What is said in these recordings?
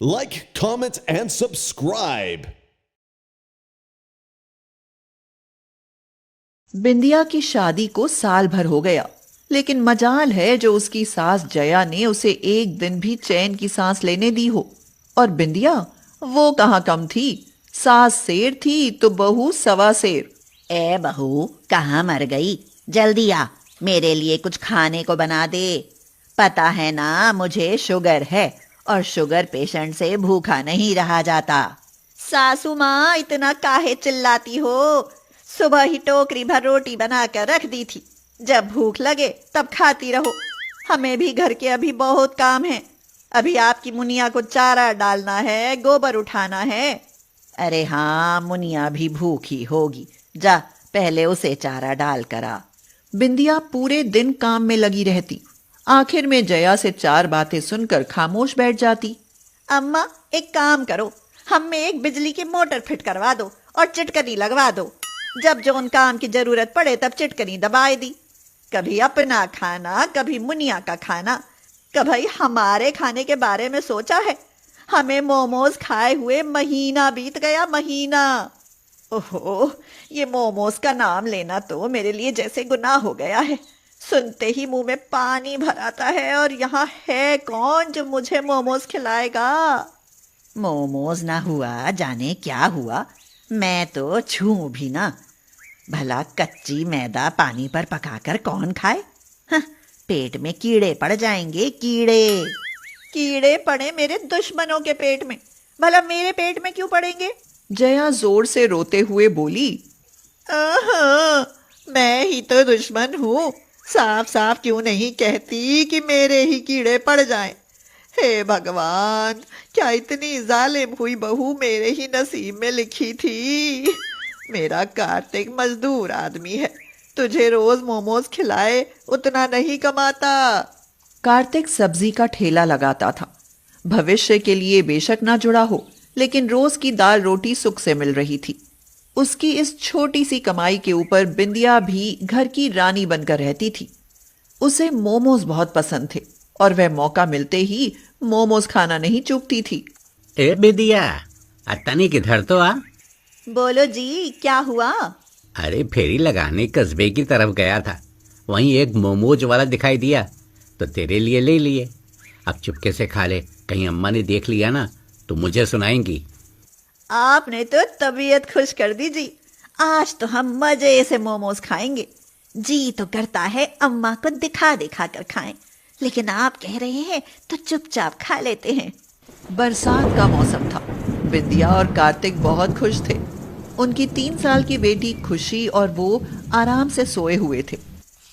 Like, comment, and subscribe. बिंदिया की शादी को साल भर हो गया, लेकिन मजाल है जो उसकी सास जया ने उसे एक दिन भी चैन की सांस लेने दी हो। और बिंदिया, वो कहाँ कम थी। सास शेर थी तो बहू सवा शेर। ए बहू, कहाँ मर गई? जल्दी आ, मेरे लिए कुछ खाने को बना दे। पता है ना, मुझे शुगर है और शुगर पेशेंट से भूखा नहीं रहा जाता। सासू माँ, इतना काहे चिल्लाती हो? सुबह ही टोकरी भर रोटी बना कर रख दी थी, जब भूख लगे तब खाती रहो। हमें भी घर के अभी बहुत काम है। अभी आपकी मुनिया को चारा डालना है, गोबर उठाना है। अरे हाँ, मुनिया भी भूखी होगी। जा, पहले उसे चारा डाल कर आ। बिंदिया पूरे दिन काम में लगी रहती। आखिर में जया से चार बातें सुनकर खामोश बैठ जाती। अम्मा, एक काम करो, हम में एक बिजली की मोटर फिट करवा दो और चिटकनी लगवा दो। जब जो उन काम की जरूरत पड़े तब चिटकनी दबाए दी। कभी अपना खाना, कभी मुनिया का खाना। कभी हमारे खाने के बारे में सोचा है? हमें मोमोज खाए हुए महीना बीत गया, महीना। ओहो, ये मोमोज का नाम लेना तो मेरे लिए जैसे गुनाह हो गया है। सुनते ही मुंह में पानी भर आता है, और यहाँ है कौन जो मुझे मोमोज खिलाएगा? मोमोज ना हुआ, जाने क्या हुआ। मैं तो छू भी ना। भला कच्ची मैदा पानी पर पकाकर कौन खाए? हाँ, पेट में कीड़े पड़ जाएंगे, कीड़े। कीड़े पड़े मेरे दुश्मनों के पेट में, भला मेरे पेट में क्यों पड़ेंगे? जया जोर से रोते हुए बोली। मैं ही तो दुश्मन हूँ। साफ साफ क्यों नहीं कहती कि मेरे ही कीड़े पड़ जाएं? हे भगवान, क्या इतनी जालिम हुई बहू मेरे ही नसीब में लिखी थी? मेरा कार्तिक मजदूर आदमी है, तुझे रोज मोमोज खिलाए उतना नहीं कमाता। कार्तिक सब्जी का ठेला लगाता था। भविष्य के लिए बेशक ना जुड़ा हो, लेकिन रोज की दाल रोटी सुख से मिल रही थी। उसकी इस छोटी सी कमाई के ऊपर बिंदिया भी घर की रानी बनकर रहती थी। उसे मोमोज बहुत पसंद थे और वह मौका मिलते ही मोमोज खाना नहीं चूकती थी। ए बिदिया, तनी किधर तो आ। बोलो जी, क्या हुआ? अरे फेरी लगाने कस्बे की तरफ गया था, वहीं एक मोमोज वाला दिखाई दिया तो तेरे लिए ले लिए। अब चुपके से खा ले, कहीं अम्मा ने देख लिया ना तो मुझे सुनाएंगी। आपने तो तबीयत खुश कर दी जी। आज तो हम मजे से मोमोज खाएंगे। जी तो करता है अम्मा को दिखा दिखा कर खाएं, लेकिन आप कह रहे हैं तो चुपचाप खा लेते हैं। बरसात का मौसम था। बिंदिया और कार्तिक बहुत खुश थे। उनकी 3 साल की बेटी खुशी और वो आराम से सोए हुए थे,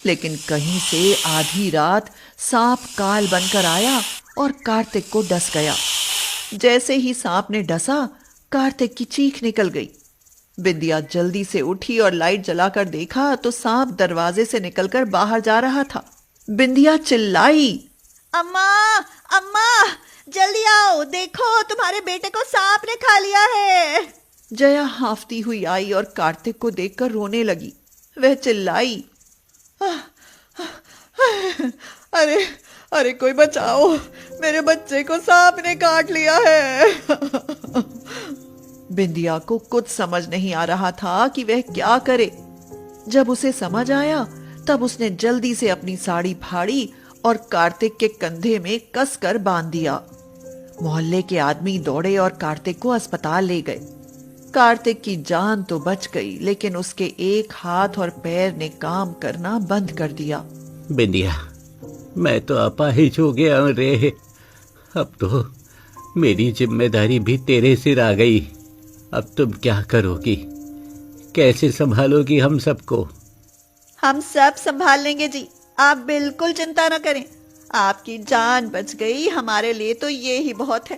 लेकिन कहीं से आधी रात सांप काल बनकर आया और कार्तिक को डस गया। जैसे ही सांप ने डसा, कार्तिक की चीख निकल गई। बिंदिया जल्दी से उठी और लाइट जलाकर देखा तो सांप दरवाजे से निकलकर बाहर जा रहा था। बिंदिया चिल्लाई, अम्मा, अम्मा, जल्दी आओ, देखो तुम्हारे बेटे को सांप ने खा लिया है। जया हांफती हुई आई और कार्तिक को देखकर रोने लगी। वह चिल्लाई, अरे अरे, कोई बचाओ, मेरे बच्चे को सांप ने काट लिया है। बिंदिया को कुछ समझ नहीं आ रहा था कि वह क्या करे। जब उसे समझ आया तब उसने जल्दी से अपनी साड़ी फाड़ी और कार्तिक के कंधे में कसकर बांध दिया। मोहल्ले के आदमी दौड़े और कार्तिक को अस्पताल ले गए। कार्तिक की जान तो बच गई, लेकिन उसके एक हाथ और पैर ने काम करना बंद कर दिया। बिंदिया, मैं तो अपाहिज हो गया रे। अब तो मेरी जिम्मेदारी भी तेरे सिर आ गई। अब तुम क्या करोगी? कैसे संभालोगी हम सबको? हम सब संभाल लेंगे जी, आप बिल्कुल चिंता न करें। आपकी जान बच गई, हमारे लिए तो ये ही बहुत है।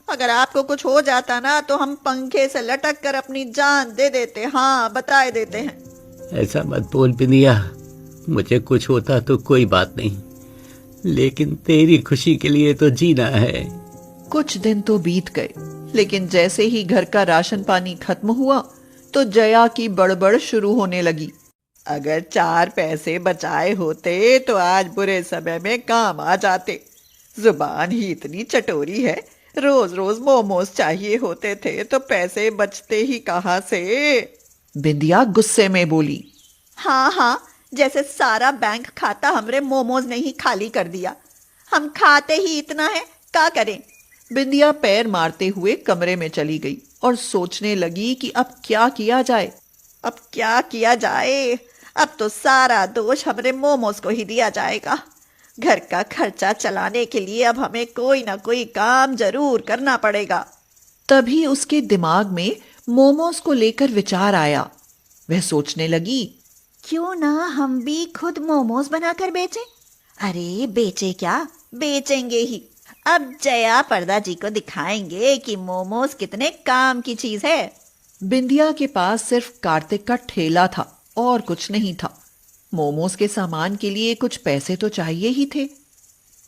अगर आपको कुछ हो जाता ना तो हम पंखे से लटक कर अपनी जान दे देते। हाँ, बताए देते हैं। ऐसा मत बोल बिंदिया, मुझे कुछ होता तो कोई बात नहीं, लेकिन तेरी खुशी के लिए तो जीना है। कुछ दिन तो बीत गए, लेकिन जैसे ही घर का राशन पानी खत्म हुआ तो जया की बड़बड़ शुरू होने लगी। अगर 4 पैसे बचाए होते तो आज बुरे समय में काम आ जाते। जुबान ही इतनी चटोरी है, रोज रोज मोमोज चाहिए होते थे तो पैसे बचते ही कहाँ से? बिंदिया गुस्से में बोली। हाँ हाँ, जैसे सारा बैंक खाता हमरे मोमोज ने ही खाली कर दिया। हम खाते ही इतना है, क्या करें? बिंदिया पैर मारते हुए कमरे में चली गई और सोचने लगी कि अब क्या किया जाए। अब क्या किया जाए? अब तो सारा दोष हमरे मोमोज को ही दिया जाएगा। घर का खर्चा चलाने के लिए अब हमें कोई ना कोई काम जरूर करना पड़ेगा। तभी उसके दिमाग में मोमोज को लेकर विचार आया। वह सोचने लगी, क्यों ना हम भी खुद मोमोज बनाकर बेचें? अरे बेचे क्या, बेचेंगे ही। अब जया पर्दा जी को दिखाएंगे कि मोमोज कितने काम की चीज है। बिंदिया के पास सिर्फ कार्तिक का ठेला था और कुछ नहीं था। मोमोज के सामान के लिए कुछ पैसे तो चाहिए ही थे।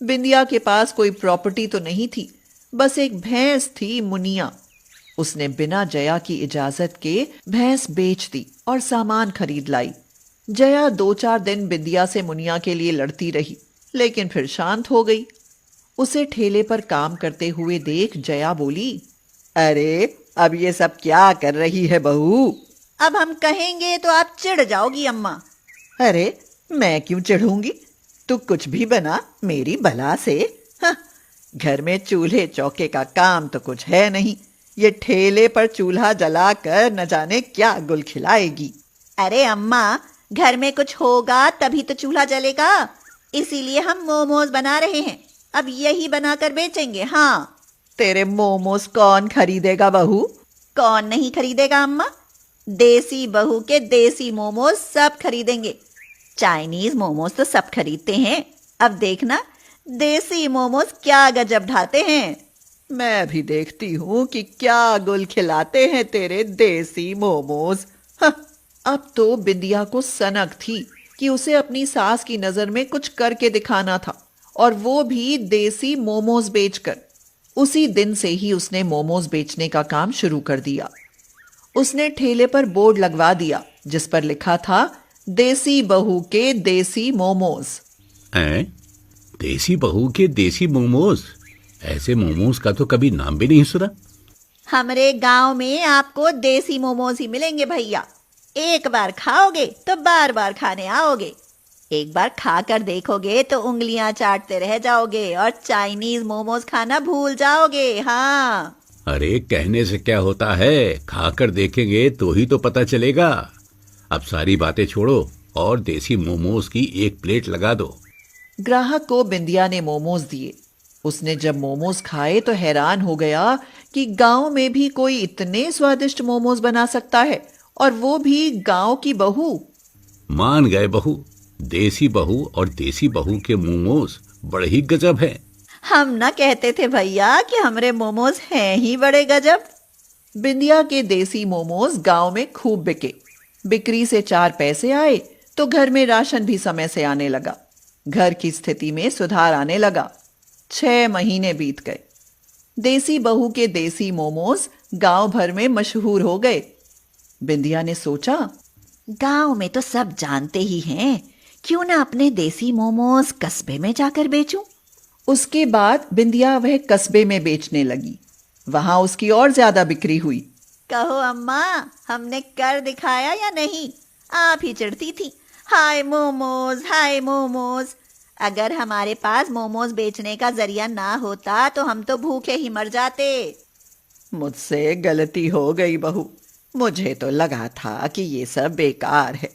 बिंदिया के पास कोई प्रॉपर्टी तो नहीं थी, बस एक भैंस थी, मुनिया। उसने बिना जया की इजाजत के भैंस बेच दी और सामान खरीद लाई। जया 2-4 दिन बिंदिया से मुनिया के लिए लड़ती रही, लेकिन फिर शांत हो गई। उसे ठेले पर काम करते हुए देख जया बोली, अरे अब ये सब क्या कर रही है बहू? अब हम कहेंगे तो आप चिढ़ जाओगी अम्मा। अरे मैं क्यों चिढ़ूंगी? तू कुछ भी बना मेरी भला से। हाँ, घर में चूल्हे चौके का काम तो कुछ है नहीं। ये ठेले पर चूल्हा जलाकर न जाने क्या गुल खिलाएगी। अरे अम्मा, घर में कुछ होगा तभी तो चूल्हा जलेगा। इसीलिए हम मोमोज बना रहे हैं। अब यही बनाकर बेचेंगे। हाँ। तेरे मोमोज कौन खरीदेगा बहू? कौन नहीं खरीदेगा अम्मा? देसी बहू के देसी मोमोज सब खरीदेंगे। चाइनीज मोमोज तो सब खरीदते हैं, अब देखना देसी मोमोज क्या गजब ढाते हैं। मैं भी देखती हूँ कि क्या गुल खिलाते हैं तेरे देसी मोमोज। हाँ, अब तो बिंदिया को सनक थी कि उसे अपनी सास की नजर में कुछ करके दिखाना था, और वो भी देसी मोमोज बेचकर। उसी दिन से ही उसने मोमोज बेचने का काम शुरू कर दिया। उसने ठेले पर बोर्ड लगवा दिया जिस पर लिखा था, देसी बहू के देसी मोमोज। देसी बहू के देसी मोमोज? ऐसे मोमोज का तो कभी नाम भी नहीं सुना। हमारे गांव में आपको देसी मोमोज ही मिलेंगे भैया। एक बार खाओगे तो बार बार खाने आओगे। एक बार खाकर देखोगे तो उंगलियां चाटते रह जाओगे और चाइनीज मोमोज खाना भूल जाओगे। हाँ। अरे कहने से क्या होता है, खाकर देखेंगे तो ही तो पता चलेगा। अब सारी बातें छोड़ो और देसी मोमोज की एक प्लेट लगा दो। ग्राहक को बिंदिया ने मोमोज दिए। उसने जब मोमोज खाए तो हैरान हो गया कि गांव में भी कोई इतने स्वादिष्ट मोमोज बना सकता है, और वो भी गांव की बहू। मान गए बहू, देसी बहू और देसी बहू के मोमोज बड़े ही गजब हैं। हम ना कहते थे भैया कि हमारे मोमोज हैं ही बड़े गजब। बिंदिया के देसी मोमोज गांव में खूब बिके। बिक्री से 4 पैसे आए तो घर में राशन भी समय से आने लगा। घर की स्थिति में सुधार आने लगा। 6 महीने बीत गए। देसी बहू के देसी मोमोज गांव भर में मशहूर हो गए। बिंदिया ने सोचा, गांव में तो सब जानते ही हैं, क्यों ना अपने देसी मोमोज कस्बे में जाकर बेचूं। उसके बाद बिंदिया वह कस्बे में बेचने लगी। वहां उसकी और ज्यादा बिक्री हुई। कहो अम्मा, हमने कर दिखाया या नहीं? आप ही चिढ़ती थी, हाय मोमोज हाय मोमोज। अगर हमारे पास मोमोज बेचने का जरिया ना होता तो हम तो भूखे ही मर जाते। मुझसे गलती हो गई बहू। मुझे तो लगा था कि ये सब बेकार है,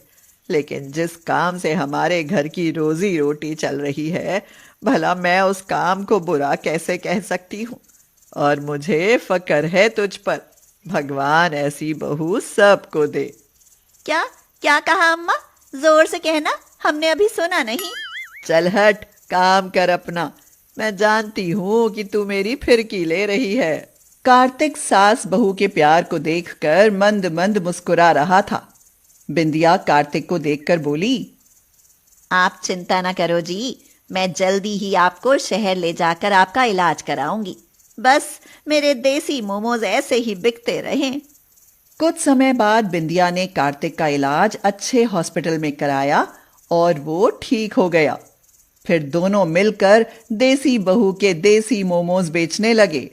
लेकिन जिस काम से हमारे घर की रोजी रोटी चल रही है, भला मैं उस काम को बुरा कैसे कह सकती हूँ। और मुझे फक्र है तुझ पर। भगवान ऐसी बहू सबको दे। क्या क्या कहा अम्मा? जोर से कहना, हमने अभी सुना नहीं। चल हट, काम कर अपना। मैं जानती हूँ कि तू मेरी फिरकी ले रही है। कार्तिक सास बहू के प्यार को देखकर मंद मंद मुस्कुरा रहा था। बिंदिया कार्तिक को देखकर बोली, आप चिंता न करो जी, मैं जल्दी ही आपको शहर ले जाकर आपका इलाज कराऊंगी। बस मेरे देसी मोमोज ऐसे ही बिकते रहें। कुछ समय बाद बिंदिया ने कार्तिक का इलाज अच्छे हॉस्पिटल में कराया और वो ठीक हो गया। फिर दोनों मिलकर देसी बहू के देसी मोमोज बेचने लगे।